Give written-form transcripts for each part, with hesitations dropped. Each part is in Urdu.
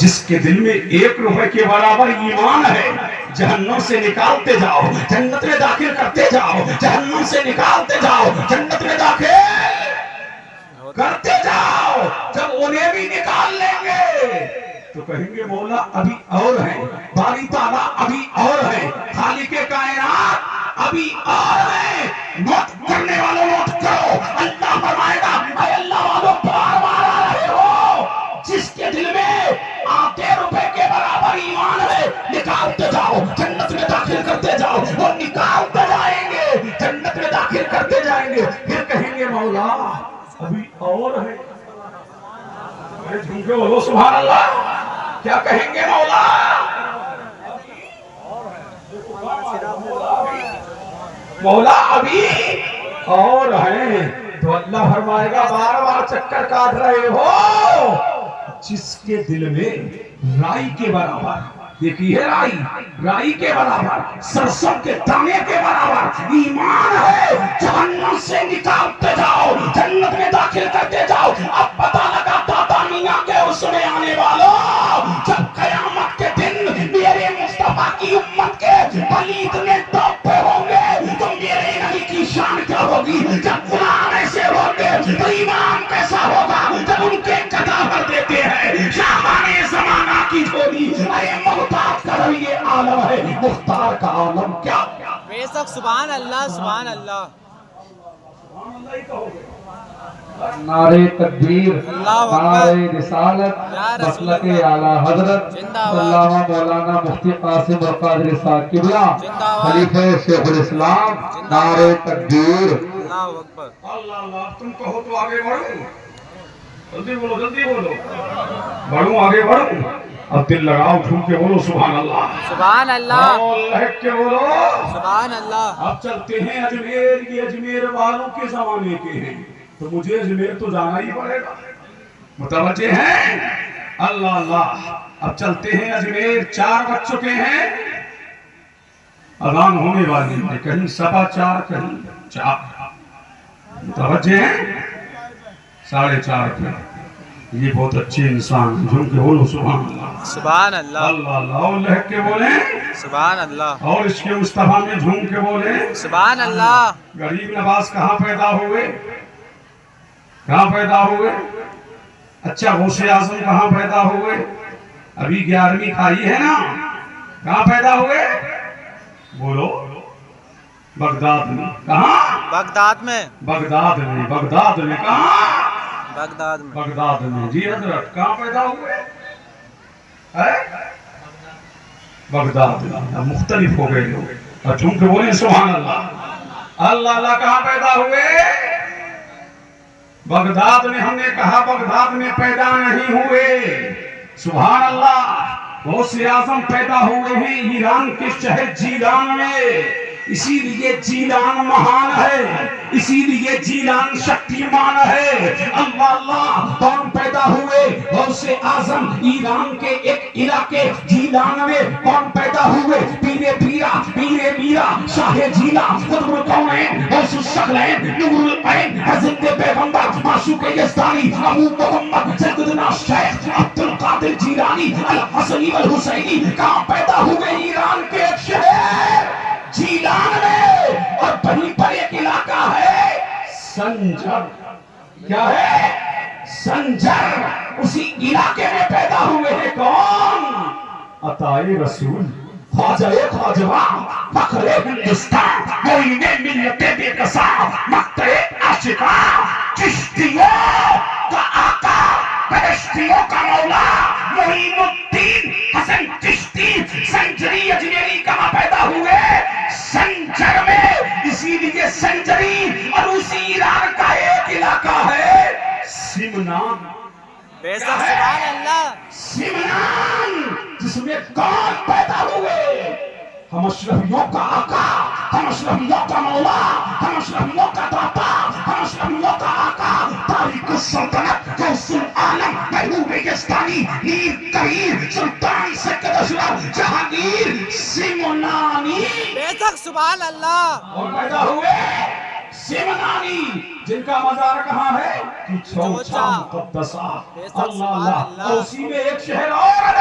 جس کے دل میں 1 روپے کے برابر ایمان ہے جہنم سے نکالتے جاؤ جنت میں داخل کرتے جاؤ جہنم سے نکالتے جاؤ جنت میں داخل کرتے جاؤ جب انہیں بھی نکال لیں گے تو کہیں گے مولا ابھی اور ہے باری تعالیٰ ابھی اور ہے خالق کائنات ابھی اور ہے نوٹ کرنے والوں نوٹ کرو اللہ فرمائے گا اے اللہ والوں بار بار آ رہے ہو جس کے دل میں آدھے روپے کے برابر ایمان ہے نکالتے جاؤ جنت میں داخل کرتے جاؤ وہ نکالتے جائیں گے جنت میں داخل کرتے جائیں گے پھر کہیں گے مولا ابھی اور ہے جھوم کے بولو سبحان اللہ کیا کہیں گے مولا مولا ابھی اور ہیں تو اللہ فرمائے گا بار بار چکر کاٹ رہے ہو جس کے دل میں رائی کے برابر دیکھیے رائی کے برابر سرسوں کے دانے کے برابر ایمان ہے جہنم سے نکالتے جاؤ جنت میں داخل کرتے جاؤ اب پتہ لگا دادا میاں کے اس میں آنے والوں جب قیامت کے دن میرے مصطفیٰ کی امت کے پلید میں توپے ہوں گے تو میرے نبی کی شان کیا ہوگی جب غلام ایسے ہوں گے تو ایمان کیسا ہوگا جب ان کے کداور دیتے ہیں شاہان زمانہ کی جھولی اے محتاج کا رویے عالم ہے مختار کا عالم کیا بے شک سبحان اللہ سبحان اللہ نعرے تکبیر نعرے رسالت مسلک اعلیٰ حضرت علامہ مولانا مفتی قاسم القادری صاحب قبلہ خلیفہ شیخ الاسلام نعرے تکبیر اللہ اکبر اللہ تم کہو تو آگے بڑھوں جلدی بولو بڑھوں آگے بڑھوں اب دل لگاؤ جھوم کے بولو سبحان اللہ سبحان اللہ لہک کے بولو سبحان اللہ اب چلتے ہیں اجمیر یہ اجمیر والوں کے زمانے کے ہیں تو مجھے اجمیر تو جانا ہی پڑے گا متوجہ ہیں اللہ اللہ اب چلتے ہیں اجمیر 4 بج چکے ہیں اذان ہونے والی ہے کہیں 4:15 کہیں 4 متوجہ ہیں 4:30 پہ یہ بہت اچھے انسان ہیں جھوم کے بولو سبحان اللہ سبحان اللہ اللہ اللہ اور لہک کے بولیں سبحان اللہ اور اس کے مصطفیٰ میں جھوم کے بولیں سبحان اللہ غریب نواز کہاں پیدا ہوئے کہاں پیدا ہوئے اچھا غوث اعظم کہاں پیدا ہوئے ابھی 11ویں کھائی ہے نا کہاں پیدا ہوئے بولو بغداد میں کہاں بغداد میں بغداد میں کہاں بغداد میں بغداد میں جی حضرت کہاں پیدا ہوئے بغداد میں مختلف ہو گئے لوگ اور جھوم کے بولیں سبحان اللہ اللہ اللہ کہاں پیدا ہوئے بغداد میں ہم نے کہا بغداد میں پیدا نہیں ہوئے سبحان اللہ غوث اعظم پیدا ہوئے ہیں ایران کے شہر جیلان میں اسی لیے جیلان مہان ہے اسی لیے جیلان شکتیمان ہے اللہ اللہ کون پیدا ہوئے غوث اعظم ایران کے ایک علاقے جیلان میں کون پیدا ہوئے پیر میرا شاہ جیلا قطب الکونین غوث الثقلین نور العین حضرت پیغمبر معشوق یزدانی ابو محمد سیدنا شیخ عبد القادر جیلانی الحسنی والحسینی کہاں پیدا ہوئے ایران کے ایک شہر جیلان میں اور وہیں پر ایک علاقہ ہے سنجر کیا ہے سنجر اسی علاقے میں پیدا ہوئے ہیں کون عطائے رسول خواجہ خواجہ فخر ہندوستان معین ملت بے کساں مقطع عاشقاں چشتیوں کا آقا بہشتیوں کا مولا معین الدین حسن چشتی سنجری اجمیری کہاں پیدا ہوئے سنجر میں اسی لیے سنجری اور اسی ایران کا ایک علاقہ ہے سمنان بے شک سبحان اللہ سمنان جس میں کون پیدا ہوئے ہم اشرفیوں کا آقا ہم اشرفیوں کا مولا ہم اشرفیوں کا داتا ہم اشرفیوں کا آقا تاریخ السلطنت غوث العالم محبوب یزدانی میر کبیر سلطان سکت اشرف جہانگیر سمنانی بے شک سبحان اللہ اور پیدا ہوئے سمنانی جن کا مزار کہاں ہے چوچا مقدسہ اللہ اللہ اور اسی میں ایک شہر اور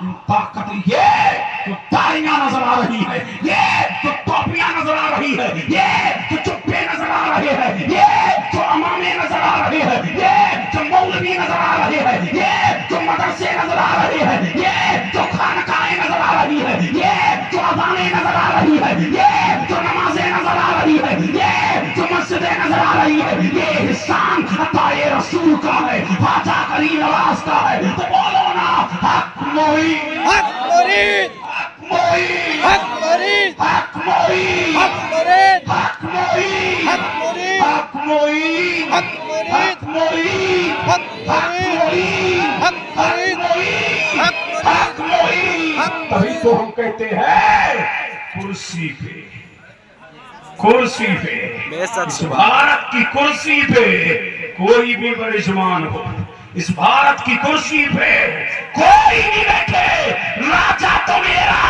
ان طاقت یہ تو تاریاں نظر آ رہی ہے، یہ تو ٹوپیاں نظر آ رہی ہے، یہ تو چپے نظر آ رہے ہیں، یہ تو امامے نظر آ رہے ہیں، یہ تو مولوی نظر آ رہے ہیں، یہ تو مدرسے نظر آ رہے ہیں، یہ تو خانقاہیں نظر آ رہی ہے، یہ تو اذانیں نظر آ رہی ہے، یہ تو نمازیں نظر آ رہی ہے، یہ تو مسجدیں نظر آ رہی ہے، یہ احسان عطا رسول کا ہے، خواجہ کریم نواز کا ہے، تو بولو نا حق موئی، حق مرید، حق موئی، حق مرید، حق موئی، حق مرید، حق موئی، حق مرید، حق موئی، حق مرید، حق موئی، حق حق موئی، حق مرید، حق مرید، حق موئی۔ حق تبھی تو ہم کہتے ہیں کرسی پہ، کرسی پہ، اس بھارت کی کرسی پہ کوئی بھی بڑشمان ہو، اس بھارت کی کرسی پہ کوئی بھی بیٹھے، راجا تو میرا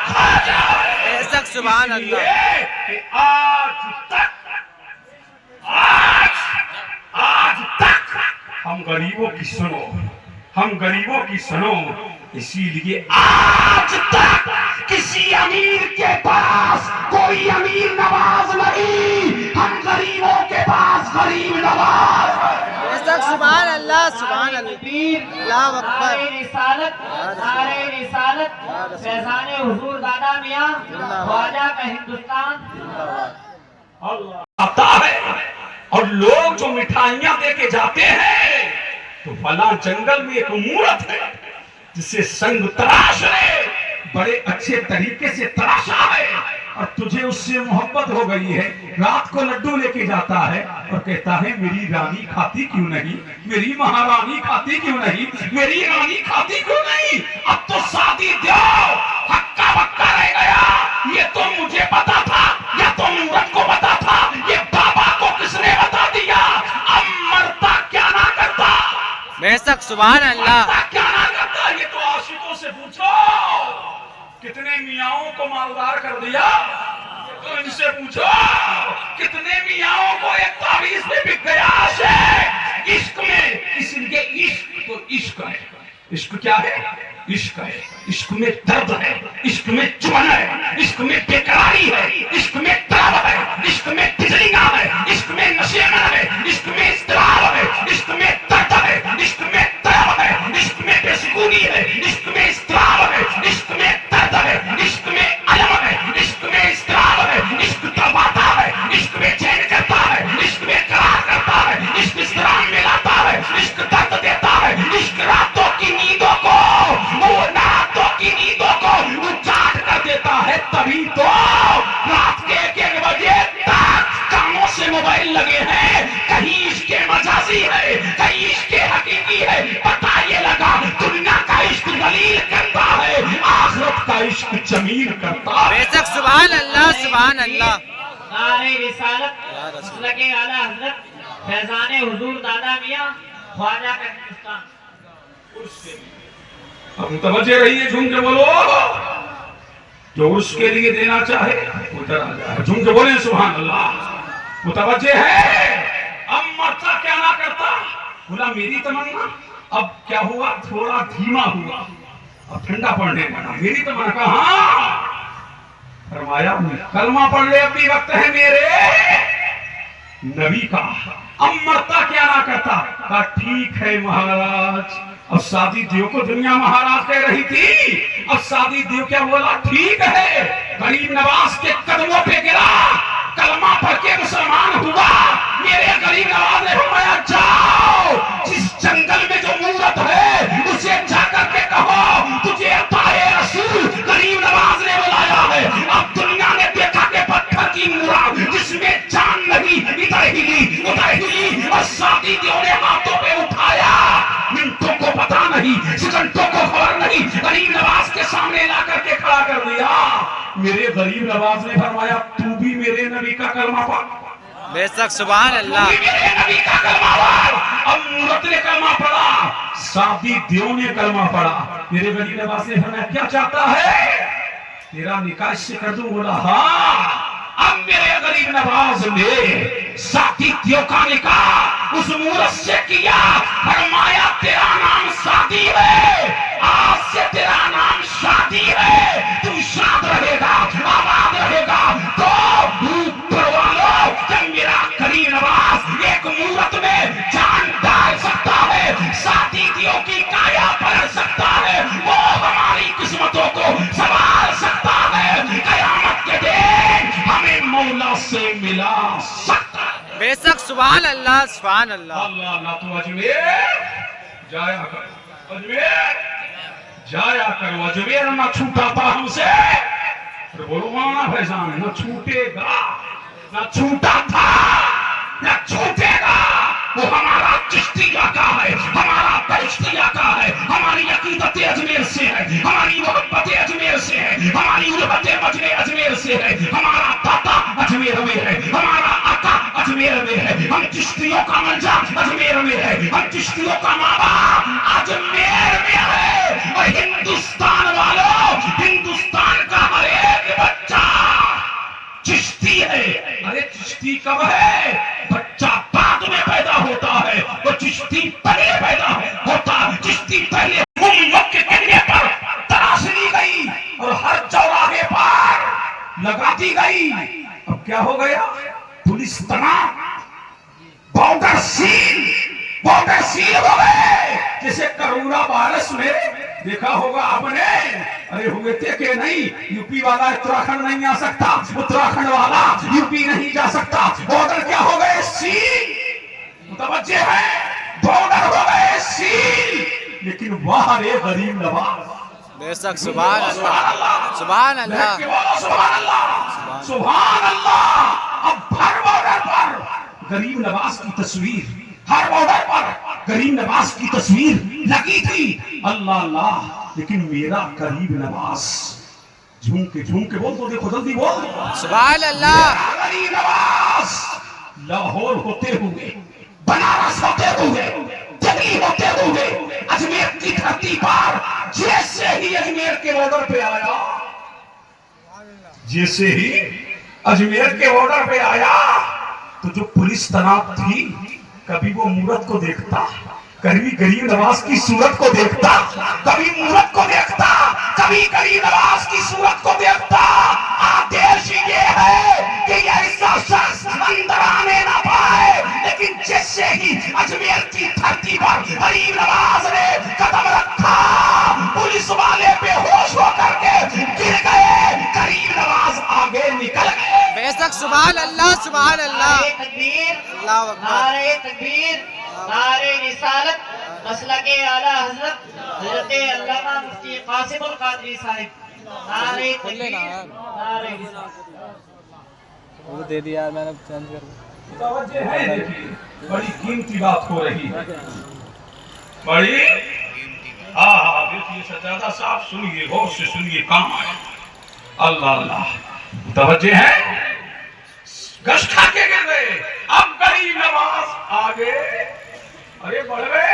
خواجہ ہے۔ بے شک سبحان اللہ۔ یہ کہ آج تک ہم غریبوں کی سنو، ہم غریبوں کی سنو، اسی لیے آج تک کسی امیر کے پاس کوئی امیر نواز نہیں، ہم غریبوں کے پاس غریب نواز ہیں۔ بے شک سبحان اللہ، سبحان اللہ، تکبیر، اللہ اکبر۔ نعرہ رسالت، نعرہ رسالت، فیضان حضور دادا میاں، خواجہ کا ہندوستان۔ آتا ہے اور لوگ جو مٹھائیاں دے کے جاتے ہیں تو فلاں جنگل میں ایک مورت ہے جسے سنگ تراش ہے، بڑے اچھے طریقے سے تراشا ہے، اور تجھے اس سے محبت ہو گئی ہے، رات کو لڈو لے کے جاتا ہے اور کہتا ہے میری رانی کھاتی کیوں نہیں، میری مہارانی کھاتی کیوں نہیں، میری رانی کھاتی کیوں نہیں، اب تو شادی دیو، ہکا بکا رہ گیا، یہ تو مجھے پتا تھا یا تو مورت کو پتا تھا، یہ بابا کو کس نے بتا دیا، اب مرتا کیا نہ کرتا، بے شک سبحان اللہ۔ مرتا کیا نہ کرتا، یہ تو عاشقوں سے پوچھو، کتنے میاں کو مالدار کر دیا، تو ان سے پوچھو کتنے میاں کو ایک تعویذ میں بک گیا عاشق عشق میں، اس لیے عشق تو عشق ہے، عشق کیا ہے، عشق ہے، عشق میں درد ہے، عشق میں چمن ہے، عشق میں بےقراری ہے، عشق میں طرب ہے، عشق میں بجلیاں ہے، عشق میں نشیمن ہے، عشق میں اضطراب ہے، عشق میں درد ہے، عشق میں طرب ہے، عشق میں بے سکونی ہے، عشق میں اضطراب ہے، عشق میں درد ہے، عشق میں الم ہے، عشق میں اضطراب ہے، عشق تڑپاتا ہے، عشق میں چین کرتا ہے، عشق میں قرار کرتا ہے، عشق اضطراب میں لاتا ہے، عشق درد دیتا ہے، عشق راتوں کی نیندوں کو، وہ راتوں کی نیندوں کو اجاڑ کر دیتا ہے، تبھی تو رات کے 1 بجے تک کانوں سے موبائل لگے ہیں، کہیں عشق مجازی ہے، کہیں عشق حقیقی ہے، پتہ یہ لگا دنیا کا عشق ذلیل کرتا ہے، آخرت کا عشق جمیل کرتا ہے۔ بے شک سبحان اللہ، سبحان اللہ۔ نعرہ رسالت، مسلک اعلیٰ حضرت، فیضان حضور دادا میاں، خواجہ کا ہندوستان۔ اب متوجہ رہیے، جھوم کے بولو، جو اس کے لیے دینا چاہے ادھر آ جائے، جھوم کے بولیں سبحان اللہ۔ متوجہ ہے، اب مرتا کیا نہ کرتا، بولا میری تمنا، اب کیا ہوا، تھوڑا دھیما ہوا، اب ٹھنڈا پڑنے لگا، میری تمنا کہا ہاں، فرمایا کلمہ پڑھ لے، اب بھی وقت ہے میرے نبی کا، اب مرتا کیا نہ کرتا، کہا ٹھیک ہے مہاراج، اب شادی دیو کو دنیا مہاراج کہہ رہی تھی، اب شادی دیو کیا بولا، ٹھیک ہے، غریب نواز کے قدموں پہ گرا، کلمہ پڑھ کے مسلمان ہوا، میرے غریب نواز نے فرمایا جاؤ، جس جنگل میں جو مورت ہے اسے جا کر کے کہو تجھے عطا رسول غریب نواز نے بلایا ہے، اب دنیا نے دیکھا کہ پتھر کی مورت جس میں جان نہیں، ادھر ہلی ادھر ہلی، اور شادی دیو نے ہاتھوں پہ اٹھایا، منٹوں کو پتا نہیں، سیکنڈوں کو خبر نہیں، غریب نواز کے سامنے لا کر کے کھڑا کر دیا، میرے غریب نواز نے فرمایا تو بھی میرے نبی کا کلمہ پڑھ، بے شک سبحان اللہ۔ میرے نبی کا کلمہ پڑھ، اب مورت نے کلمہ پڑھا، شادی دیو نے کلمہ پڑھا، میرے غریب نواز نے فرمایا کیا چاہتا ہے، تیرا نکاح اس سے کر دوں، بولا ہاں، اب میرے غریب نواز نے شادی دیو کا نکاح اس مورت سے کیا، فرمایا تیرا نام شادی ہے، سبحان اللہ سبحان اللہ اللہ اللہ تو اجمیر جایا کر اجمیر جایا کرو اجمیر نہ چھوٹا تھا ہم سے پھر بولو مانا فیضان نہ چھوٹے گا نہ چھوٹا تھا نہ چھوٹے گا وہ ہمارا چشتی آقا ہے ہمارا پرشتی آقا ہے ہماری عقیدت اجمیر سے ہے ہماری محبت اجمیر سے ہے ہماری الفت مجمع اجمیر سے ہے ہمارا داتا اجمیر میں ہے ہمارا آقا اجمیر میں ہے ہم چشتیوں کا منجا اجمیر میں ہے ہم چشتیوں کا ماں باپ اجمیر میں ہے اور ہندوستان والوں ہندوستان کا ہر ایک بچہ چشتی ہے ارے چشتی کب ہے بچہ بعد میں پیدا ہوتا ہے وہ چشتی پہلے پیدا ہوتا چشتی پہلے لوگ کے کنگے پر تراش لی گئی اور ہر چوراہے پر لگا دی گئی اب کیا ہو گیا پولیس تمام بارڈر سیل ہو گئے جسے کروڑا بارش میں دیکھا ہوگا آپ نے ارے ہوئے تھے کہ نہیں یوپی والا اتراکھنڈ نہیں آ سکتا اتراکھنڈ والا یوپی نہیں جا سکتا بارڈر کیا ہو گئے سیل متوجہ ہے بارڈر ہو گئے سیل لیکن وہاں رے غریب نواز بے شک سبحان اللہ سبحان اللہ سبحان اللہ سبحان اللہ اب ہر بارڈر پر غریب نواز کی تصویر ہر بارڈر پر غریب نواز کی تصویر لگی تھی اللہ اللہ لیکن میرا غریب نواز جھوم کے بول تو دیکھو جلدی بول سبحان اللہ غریب نواز لاہور ہوتے ہوئے بنارس ہوتے ہوئے دلی ہوتے ہوئے اجمیر کی دھرتی پر جیسے ہی اجمیر کے بارڈر پہ آیا جیسے ہی اجمیر کے بارڈر پہ آیا تو جو پولیس تناب تھی کبھی وہ مورت کو دیکھتا کبھی غریب نواز کی صورت کو دیکھتا کبھی مورت کو دیکھتا کبھی غریب نواز کی صورت کو دیکھتا آدیش یہ ہے کہ یہ ایسا شخص اندر آنے نہ پائے لیکن جیسے ہی اجمیر کی دھرتی پر غریب نواز نے قدم رکھا پولیس والے بے ہوش ہو کر کے گر گئے غریب نواز آگے نکل گئے بے شک سبحان اللہ سبحان اللہ نعرہ تکبیر اللہ اکبر نعرہ تکبیر نعرہ رسالت مسلک اعلیٰ حضرت حضرت علامہ مفتی قاسم القادری صاحب نعرہ تکبیر نعرہ رسالت وہ دے دیا میں نے چینج کر توجہ ہے دیکھیے بڑی قیمتی بات ہو رہی ہے بڑی ہاں دیکھیے سجادہ صاحب سنیے غور سے سنیے کام آئے اللہ اللہ توجہ ہے گش کھا کے گر گئے اب غریب نواز آگے ارے بڑھ گئے